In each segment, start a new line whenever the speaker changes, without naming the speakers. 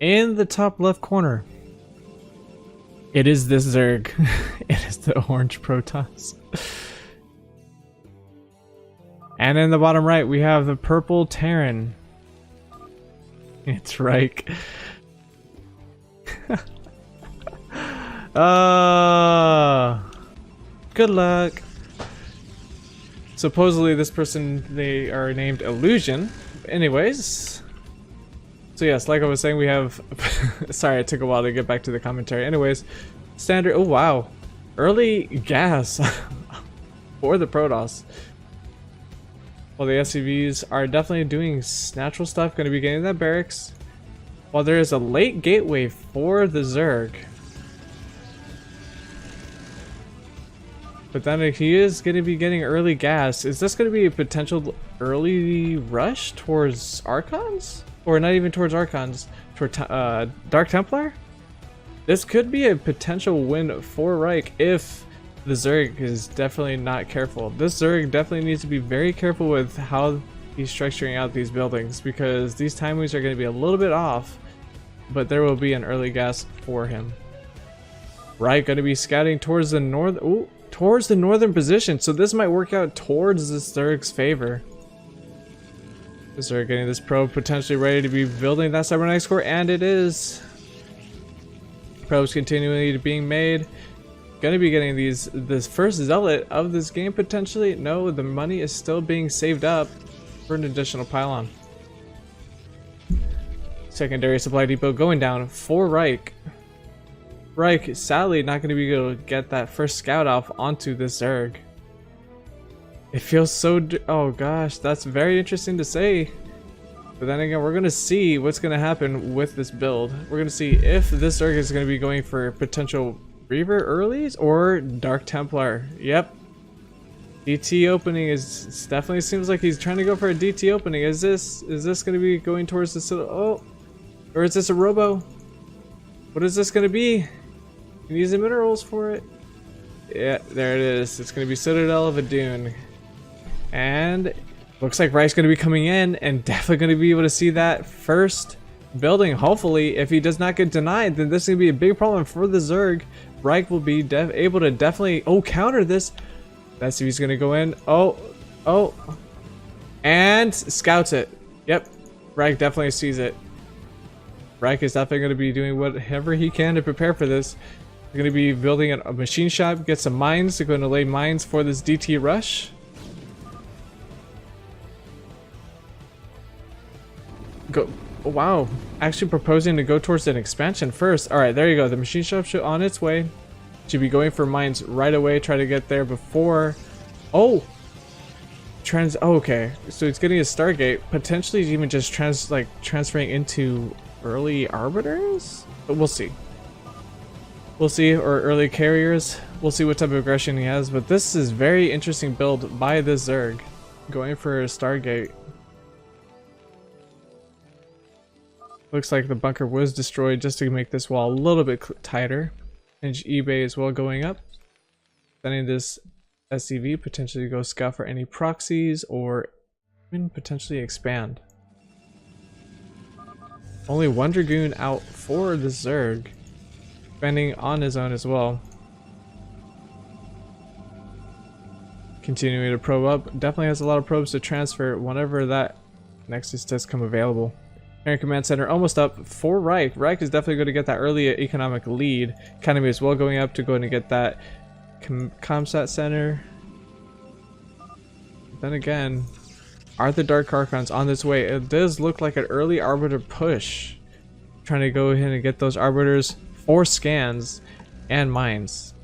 in the top left corner, it is this Zerg. It is the orange Protoss. And in the bottom right, we have the purple Terran. It's Reich. Good luck. Supposedly this person, they are named Illusion. Anyways. So yes, like I was saying, we have... Sorry, it took a while to get back to the commentary. Anyways, standard... Oh, wow. Early gas for the Protoss. Well, the SCVs are definitely doing natural stuff, going to be getting that barracks. While there is a late gateway for the Zerg. But then he is going to be getting early gas. Is this going to be a potential early rush towards Archons? Or not even towards Archons, toward Dark Templar? This could be a potential win for Reich if the Zerg is definitely not careful. This Zerg definitely needs to be very careful with how he's structuring out these buildings, because these timings are going to be a little bit off, but there will be an early gas for him. Reich going to be scouting towards the north. Ooh, towards the northern position, so this might work out towards the Zerg's favor. The Zerg getting this probe potentially ready to be building that cybernetics core, and it is. Probes continually being made. Gonna be getting this first zealot of this game potentially. No, the money is still being saved up for an additional pylon. Secondary supply depot going down for Reich. Reich sadly not going to be able to get that first scout off onto this Zerg. It feels so... Oh gosh, that's very interesting to say. But then again, we're going to see what's going to happen with this build. We're going to see if this Zerg is going to be going for potential Reaver earlies or Dark Templar. Yep. DT opening is definitely seems like he's trying to go for a DT opening. Is this going to be going towards the... Oh, or is this a Robo? What is this going to be? Can use the minerals for it. Yeah, there it is. It's going to be Citadel of Adun. And looks like Reich's going to be coming in and definitely going to be able to see that first building. Hopefully, if he does not get denied, then this is going to be a big problem for the Zerg. Reich will be able to definitely counter this. Let's see if he's going to go in. Oh, and scouts it. Yep, Reich definitely sees it. Reich is definitely going to be doing whatever he can to prepare for this. He's going to be building a machine shop, get some mines. They're going to lay mines for this DT rush. Go! Oh, wow, actually proposing to go towards an expansion first. All right, there you go. The machine shop should on its way. Should be going for mines right away. Try to get there before. Oh, okay. So it's getting a Stargate. Potentially even just transferring into early arbiters, but we'll see. We'll see, or early carriers. We'll see what type of aggression he has. But this is very interesting build by this Zerg, going for a Stargate. Looks like the bunker was destroyed just to make this wall a little bit tighter. And eBay as well going up. Sending this SCV potentially go scout for any proxies or even potentially expand. Only one Dragoon out for the Zerg. Expanding on his own as well. Continuing to probe up. Definitely has a lot of probes to transfer whenever that Nexus does come available. Air Command Center almost up for Reich. Reich is definitely going to get that early economic lead. Economy as well going up to go and get that Comsat Center. Then again, are the Dark Archons on this way? It does look like an early Arbiter push. Trying to go ahead and get those Arbiters for scans and mines.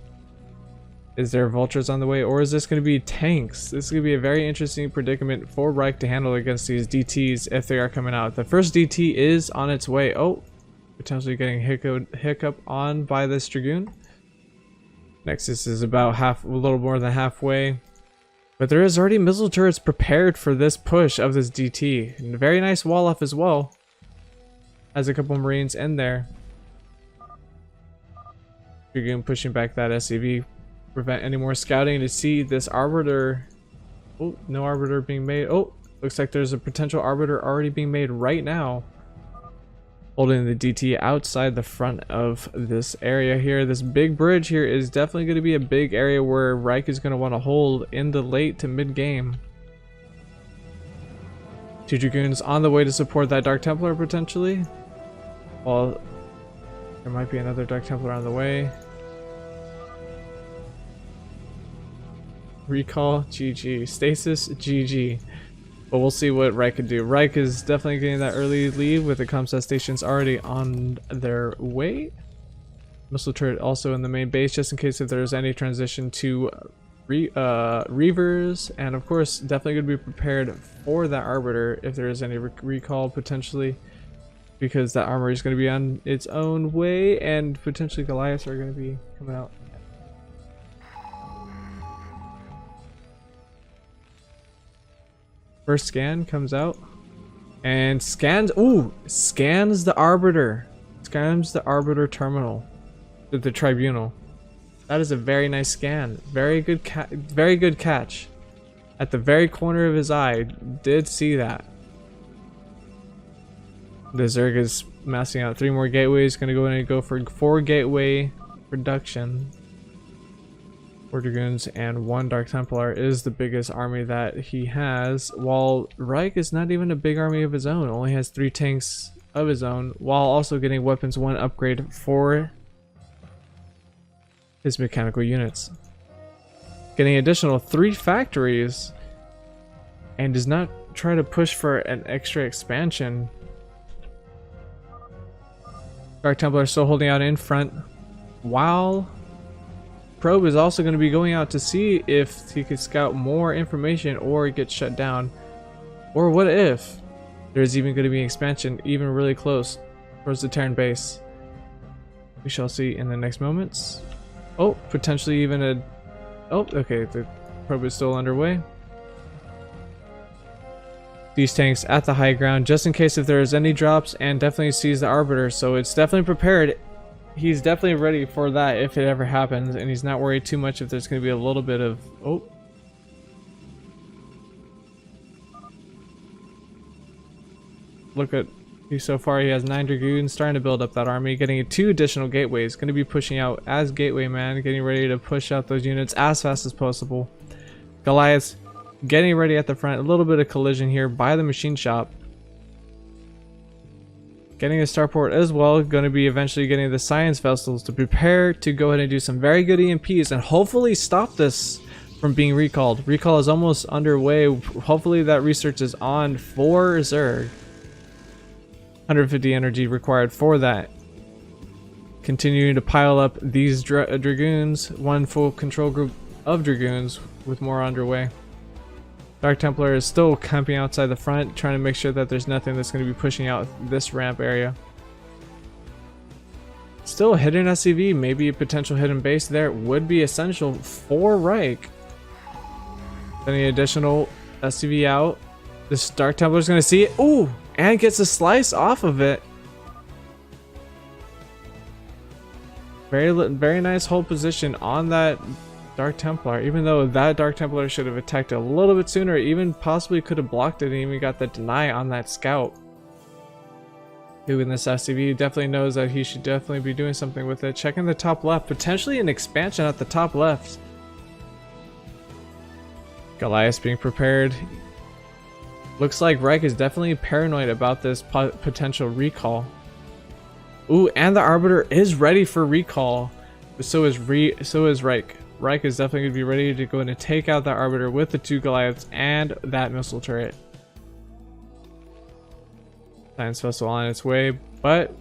Is there vultures on the way, or is this going to be tanks? This is going to be a very interesting predicament for Reich to handle against these DTs if they are coming out. The first DT is on its way. Oh, potentially getting hiccup on by this Dragoon. Nexus is about a little more than halfway. But there is already missile turrets prepared for this push of this DT. And a very nice wall off as well. Has a couple Marines in there. Dragoon pushing back that SCV. Prevent any more scouting to see this Arbiter. Oh, no Arbiter being made. Oh, looks like there's a potential Arbiter already being made right now. holding the DT outside the front of this area here. This big bridge here is definitely going to be a big area where Reich is going to want to hold in the late to mid game. 2 Dragoons on the way to support that Dark Templar potentially. Well, there might be another Dark Templar on the way. Recall, GG. Stasis, GG. But we'll see what Reich can do. Reich is definitely getting that early lead with the comsat stations already on their way. Missile turret also in the main base just in case if there's any transition to Reavers. And of course, definitely going to be prepared for that Arbiter if there is any recall potentially. Because that armory is going to be on its own way and potentially Goliaths are going to be coming out. First scan comes out and scans the Arbiter. Scans the Arbiter terminal with the Tribunal. That is a very nice scan. Very good catch. At the very corner of his eye, did see that. The Zerg is massing out 3 more gateways. Gonna go in and go for 4 gateway production. 4 Dragoons and 1 Dark Templar is the biggest army that he has, while Reich is not even a big army of his own, only has 3 tanks of his own, while also getting weapons 1 upgrade for his mechanical units. Getting additional 3 factories and does not try to push for an extra expansion. Dark Templar still holding out in front, while Probe is also going to be going out to see if he could scout more information or get shut down. Or what if there's even going to be an expansion even really close towards the Terran base. We shall see in the next moments. Oh, potentially even a... Oh, okay, the probe is still underway. These tanks at the high ground just in case if there's any drops, and definitely sees the Arbiter, so it's definitely prepared. He's definitely ready for that if it ever happens, and he's not worried too much if there's going to be a little bit of... Oh. Look at... So far he has 9 Dragoons, starting to build up that army, getting 2 additional gateways. Going to be pushing out as gateway man, getting ready to push out those units as fast as possible. Goliaths getting ready at the front. A little bit of collision here by the machine shop. Getting a starport as well, going to be eventually getting the science vessels to prepare to go ahead and do some very good EMPs and hopefully stop this from being recalled. Recall is almost underway. Hopefully that research is on for Zerg. 150 energy required for that. Continuing to pile up these Dragoons, 1 full control group of Dragoons with more underway. Dark Templar is still camping outside the front, trying to make sure that there's nothing that's going to be pushing out this ramp area. Still a hidden SCV, maybe a potential hidden base there would be essential for Reich. Any additional SCV out. This Dark Templar is going to see it. Ooh! And gets a slice off of it. Very nice hold position on that Dark Templar, even though that Dark Templar should have attacked a little bit sooner, even possibly could have blocked it and even got the deny on that scout. Who in this SCV definitely knows that he should definitely be doing something with it. Checking the top left, potentially an expansion at the top left. Goliath being prepared. Looks like Reich is definitely paranoid about this potential recall. Ooh, and the Arbiter is ready for recall. But so is Reich. Reich is definitely going to be ready to go in and take out that Arbiter with the 2 Goliaths and that missile turret. Science vessel on its way, but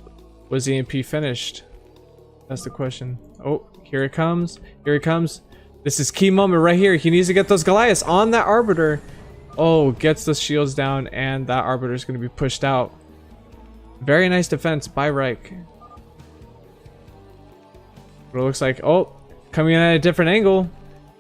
was EMP finished? That's the question. Oh, here it comes. Here it comes. This is key moment right here. He needs to get those Goliaths on that Arbiter. Oh, gets the shields down, and that Arbiter is going to be pushed out. Very nice defense by Reich. But it looks like, oh, coming in at a different angle.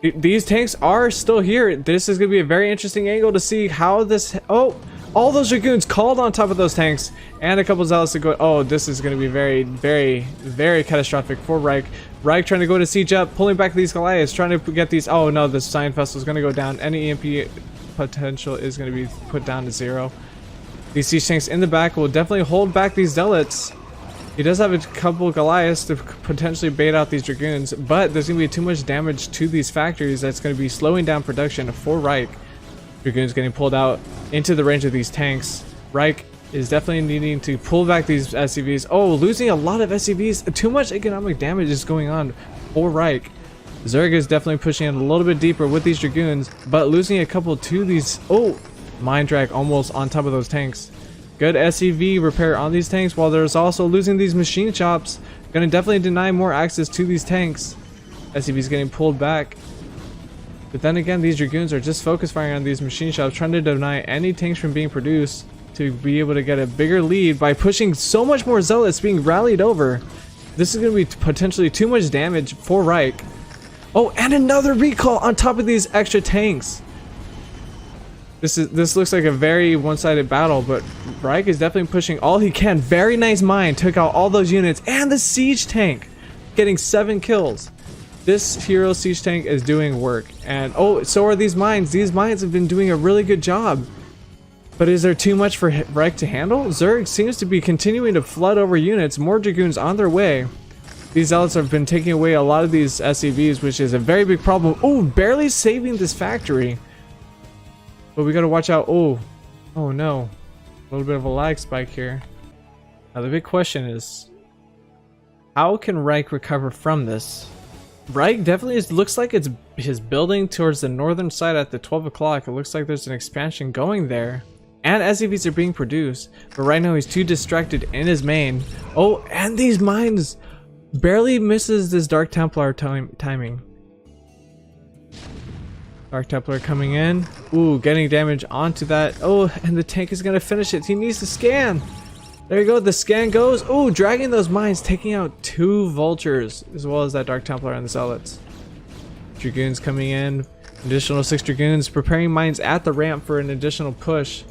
These tanks are still here. This is going to be a very interesting angle to see how this... Oh, all those Dragoons called on top of those tanks, and a couple Zealots to go... Oh, this is going to be very, very, very catastrophic for Reich. Reich trying to go to siege up, pulling back these Goliaths, trying to get these... Oh, no, the Science Vessel is going to go down. Any EMP... potential is going to be put down to 0. These siege tanks in the back will definitely hold back these zealots. He does have a couple Goliaths to potentially bait out these Dragoons, but there's going to be too much damage to these factories that's going to be slowing down production for Reich. Dragoons getting pulled out into the range of these tanks. Reich is definitely needing to pull back these SCVs. Oh, losing a lot of SCVs. Too much economic damage is going on for Reich. Zerg is definitely pushing in a little bit deeper with these Dragoons, but losing a couple to these... Oh, Mind Drag almost on top of those tanks. Good SCV repair on these tanks, while there's also losing these machine shops. Gonna definitely deny more access to these tanks. SCV's getting pulled back. But then again, these Dragoons are just focus firing on these machine shops, trying to deny any tanks from being produced to be able to get a bigger lead by pushing so much more zealots being rallied over. This is gonna be potentially too much damage for Reich. Oh, and another recall on top of these extra tanks. This looks like a very one-sided battle, but Reich is definitely pushing all he can. Very nice mine, took out all those units, and the siege tank, getting 7 kills. This hero siege tank is doing work, and oh, so are these mines. These mines have been doing a really good job. But is there too much for Reich to handle? Zerg seems to be continuing to flood over units, more Dragoons on their way. These zealots have been taking away a lot of these SCVs, which is a very big problem. Oh, barely saving this factory. But we gotta watch out. Oh no. A little bit of a lag spike here. Now the big question is, how can Reich recover from this? Reich definitely looks like it's his building towards the northern side at the 12 o'clock. It looks like there's an expansion going there. And SCVs are being produced. But right now he's too distracted in his main. Oh, and these mines barely misses this Dark Templar timing. Dark Templar coming in. Ooh, getting damage onto that. Oh, and the tank is gonna finish it. He needs to scan. There you go. The scan goes. Ooh, dragging those mines, taking out 2 vultures, as well as that Dark Templar and the zealots. Dragoons coming in. Additional 6 Dragoons preparing mines at the ramp for an additional push.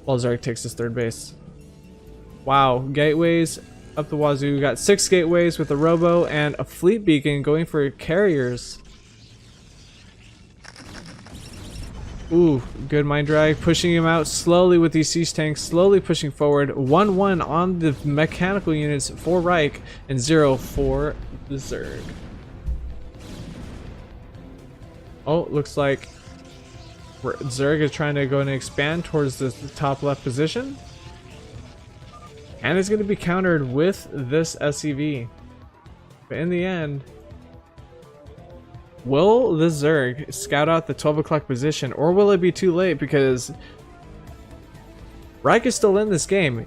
While Zerg takes his 3rd base. Wow, gateways up the wazoo. We got 6 gateways with a robo and a fleet beacon going for carriers. Ooh, good mine drag, pushing him out slowly with these siege tanks, slowly pushing forward. 1-1 on the mechanical units for Reich and 0 for the Zerg. Oh, looks like Zerg is trying to go and expand towards the top left position. And it's going to be countered with this SCV. But in the end, will the Zerg scout out the 12 o'clock position, or will it be too late because Reich is still in this game?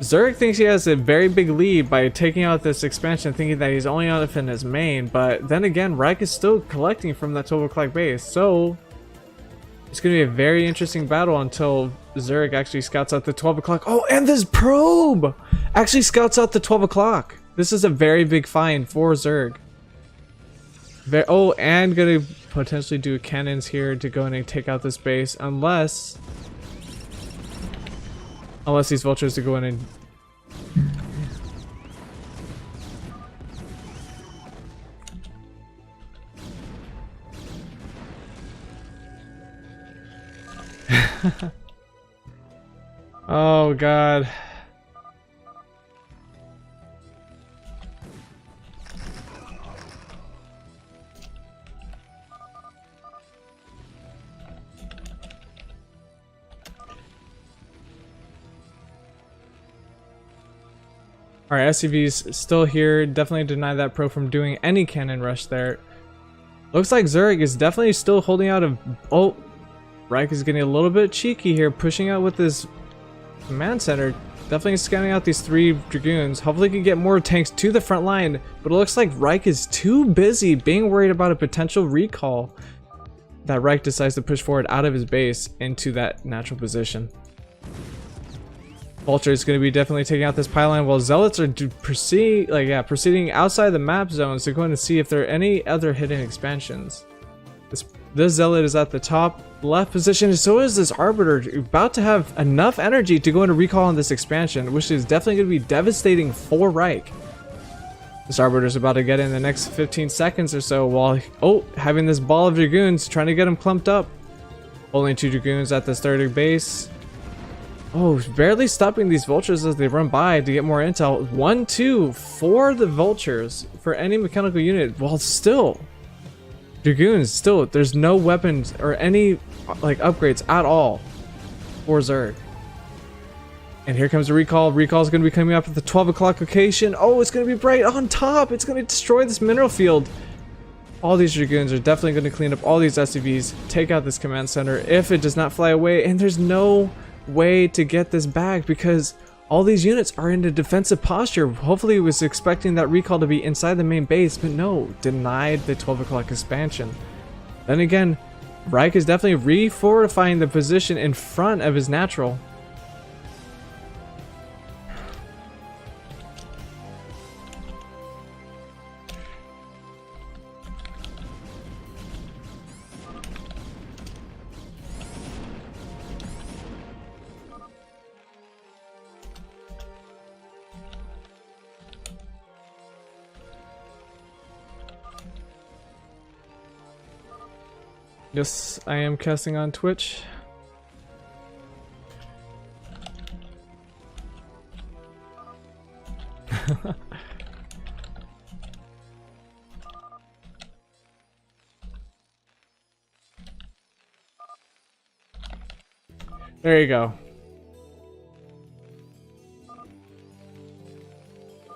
Zerg thinks he has a very big lead by taking out this expansion, thinking that he's only on in his main, but then again, Reich is still collecting from that 12 o'clock base, so it's going to be a very interesting battle until Zerg actually scouts out the 12 o'clock. Oh, and this probe actually scouts out the 12 o'clock. This is a very big find for Zerg. Oh, and gonna potentially do cannons here to go in and take out this base, unless these vultures to go in and oh god. Alright, SCV's still here. Definitely deny that pro from doing any cannon rush there. Looks like Zerg is definitely still holding out of... Oh, Reich is getting a little bit cheeky here, pushing out with his command center. Definitely scanning out these 3 Dragoons. Hopefully he can get more tanks to the front line, but it looks like Reich is too busy being worried about a potential recall that Reich decides to push forward out of his base into that natural position. Vulture is going to be definitely taking out this pylon, while Zealots are proceeding outside the map zones to go in and see if there are any other hidden expansions. This Zealot is at the top left position, and so is this Arbiter, about to have enough energy to go into recall on this expansion, which is definitely going to be devastating for Reich. This Arbiter is about to get in the next 15 seconds or so, while having this ball of Dragoons trying to get him clumped up. Only 2 Dragoons at this 3rd base. Oh, barely stopping these vultures as they run by to get more intel. 1, 2 for the vultures for any mechanical unit. While still, dragoons, still, there's no weapons or any like upgrades at all for Zerg. And here comes a recall. Recall is going to be coming up at the 12 o'clock location. Oh, it's going to be bright on top. It's going to destroy this mineral field. All these dragoons are definitely going to clean up all these SCVs, take out this command center if it does not fly away. And there's no way to get this back because all these units are in a defensive posture. Hopefully it was expecting that recall to be inside the main base, but no, denied the 12 o'clock expansion. Then again, Reich is definitely refortifying the position in front of his natural. Yes, I am casting on Twitch. There you go.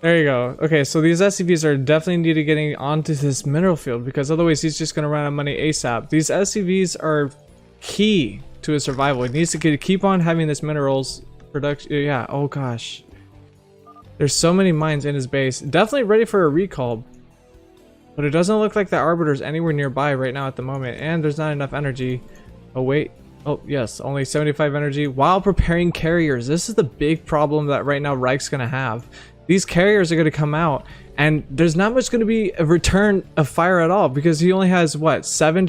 There you go. Okay, so these SCVs are definitely needed getting onto this mineral field because otherwise he's just going to run out of money ASAP. These SCVs are key to his survival. He needs to keep on having this minerals production. Yeah, oh gosh. There's so many mines in his base. Definitely ready for a recall. But it doesn't look like the Arbiter's anywhere nearby right now at the moment. And there's not enough energy. Oh, wait. Oh, yes. Only 75 energy while preparing carriers. This is the big problem that right now Reich's going to have. These carriers are going to come out and there's not much going to be a return of fire at all because he only has what, 7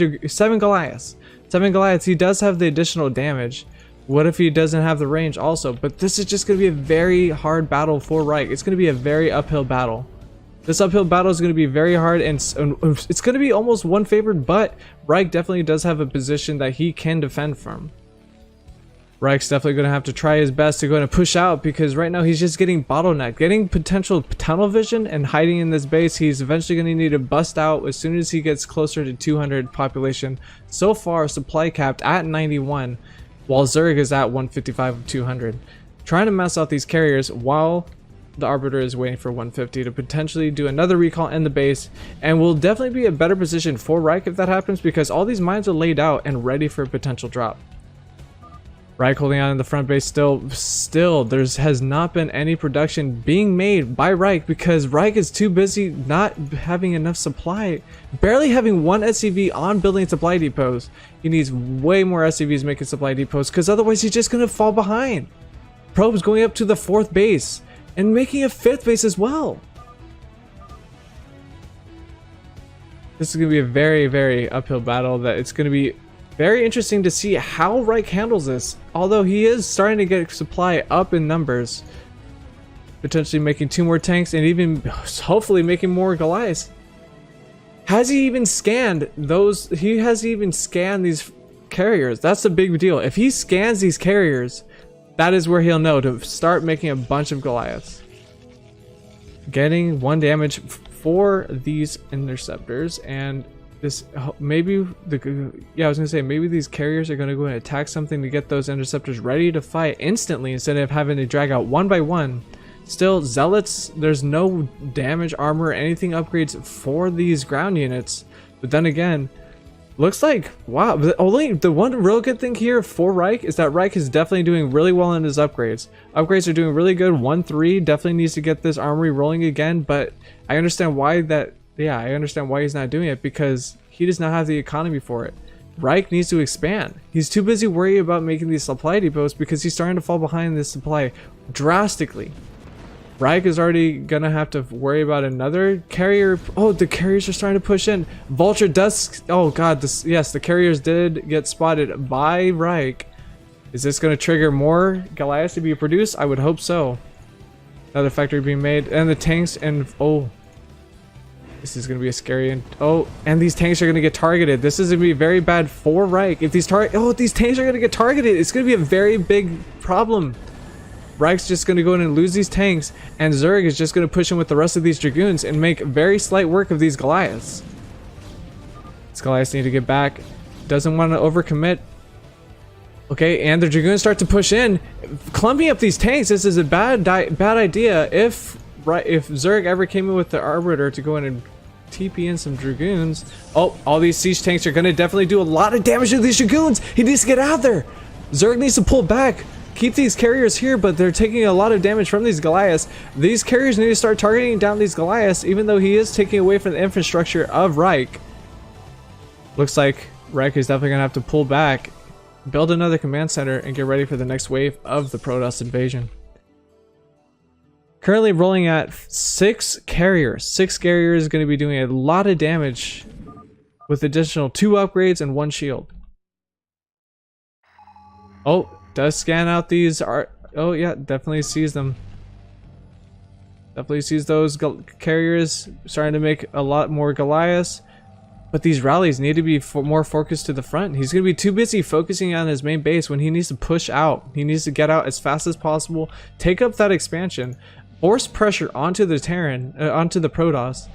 Goliaths. 7 Goliaths. He does have the additional damage. What if he doesn't have the range also? But this is just going to be a very hard battle for Reich. It's going to be a very uphill battle. This uphill battle is going to be very hard and it's going to be almost one favored, but Reich definitely does have a position that he can defend from. Reich's definitely going to have to try his best to go and push out because right now he's just getting bottlenecked, getting potential tunnel vision and hiding in this base. He's eventually going to need to bust out as soon as he gets closer to 200 population. So far, supply capped at 91, while Zerg is at 155 of 200. Trying to mess out these carriers while the Arbiter is waiting for 150 to potentially do another recall in the base, and will definitely be a better position for Reich if that happens because all these mines are laid out and ready for a potential drop. Reich holding on in the front base still has not been any production being made by Reich because Reich is too busy not having enough supply, barely having one SCV on building supply depots. He needs way more SCVs making supply depots because otherwise he's just going to fall behind. Probes going up to the 4th base and making a 5th base as well. This is going to be a very, very uphill battle that it's going to be very interesting to see how Reich handles this, although he is starting to get supply up in numbers. Potentially making 2 more tanks and even hopefully making more Goliaths. Has he even scanned those? He hasn't even scanned these carriers. That's a big deal. If he scans these carriers, that is where he'll know to start making a bunch of Goliaths. Getting 1 damage for these interceptors, and this maybe I was gonna say maybe these carriers are gonna go and attack something to get those interceptors ready to fight instantly instead of having to drag out one by one. Still, zealots, there's no damage, armor, anything upgrades for these ground units. But then again, looks like wow. The one real good thing here for Reich is that Reich is definitely doing really well in his upgrades. Upgrades are doing really good. 1-3 definitely needs to get this armory rolling again, but I understand why that. Yeah, I understand why he's not doing it because he does not have the economy for it. Reich needs to expand. He's too busy worrying about making these supply depots because he's starting to fall behind this supply drastically. Reich is already gonna have to worry about another carrier. Oh, the carriers are starting to push in. Vulture does. Oh god, yes, the carriers did get spotted by Reich. Is this gonna trigger more Goliaths to be produced? I would hope so. Another factory being made, and the tanks and oh. This is gonna be a scary and these tanks are gonna get targeted. This is gonna be very bad for Reich. If these tanks are gonna get targeted, it's gonna be a very big problem. Reich's just gonna go in and lose these tanks, and Zerg is just gonna push in with the rest of these Dragoons and make very slight work of these Goliaths. These Goliaths need to get back. Doesn't want to overcommit. Okay, and the Dragoons start to push in, clumping up these tanks. This is a bad idea. If Zerg ever came in with the Arbiter to go in and TP in some Dragoons, all these siege tanks are gonna definitely do a lot of damage to these Dragoons. He needs to get out there. Zerg needs to pull back. Keep these carriers here, but they're taking a lot of damage from these Goliaths. These carriers need to start targeting down these Goliaths, even though he is taking away from the infrastructure of Reich. Looks like Reich is definitely gonna have to pull back, build another command center, and get ready for the next wave of the Protoss invasion. Currently rolling at 6 carriers. 6 carriers is going to be doing a lot of damage with additional 2 upgrades and 1 shield. Does scan out these yeah, definitely sees them. Definitely sees those carriers starting to make a lot more Goliaths. But these rallies need to be more focused to the front. He's going to be too busy focusing on his main base when he needs to push out. He needs to get out as fast as possible, take up that expansion, force pressure onto the Terran, onto the Protoss.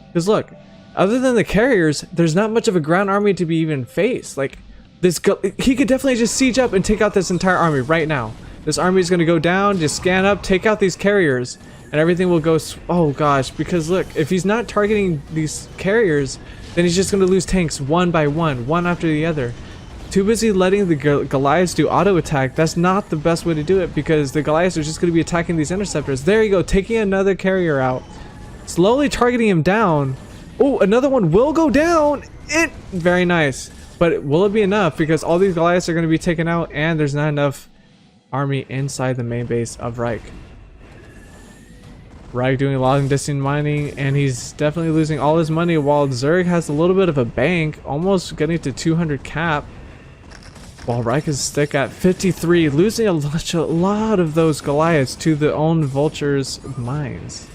Because look, other than the carriers, there's not much of a ground army to be even faced. Like, he could definitely just siege up and take out this entire army right now. This army is going to go down, just scan up, take out these carriers, and everything will go. Oh gosh, because look, if he's not targeting these carriers, then he's just going to lose tanks one by one after the other. Too busy letting the Goliaths do auto attack. That's not the best way to do it, because the Goliaths are just going to be attacking these interceptors. There you go, taking another carrier out, slowly targeting him down. Another one will go down. Very nice. But will it be enough? Because all these Goliaths are going to be taken out, and there's not enough army inside the main base of Reich. Reich doing long distance mining, and he's definitely losing all his money, while Zerg has a little bit of a bank, almost getting to 200 cap, while Reich is stuck at 53, losing a lot of those Goliaths to the own Vulture's mines.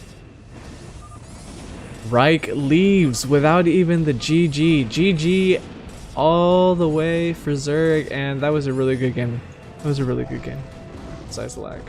Reich leaves without even the GG all the way for Zerg, and that was a really good game. Besides the lag.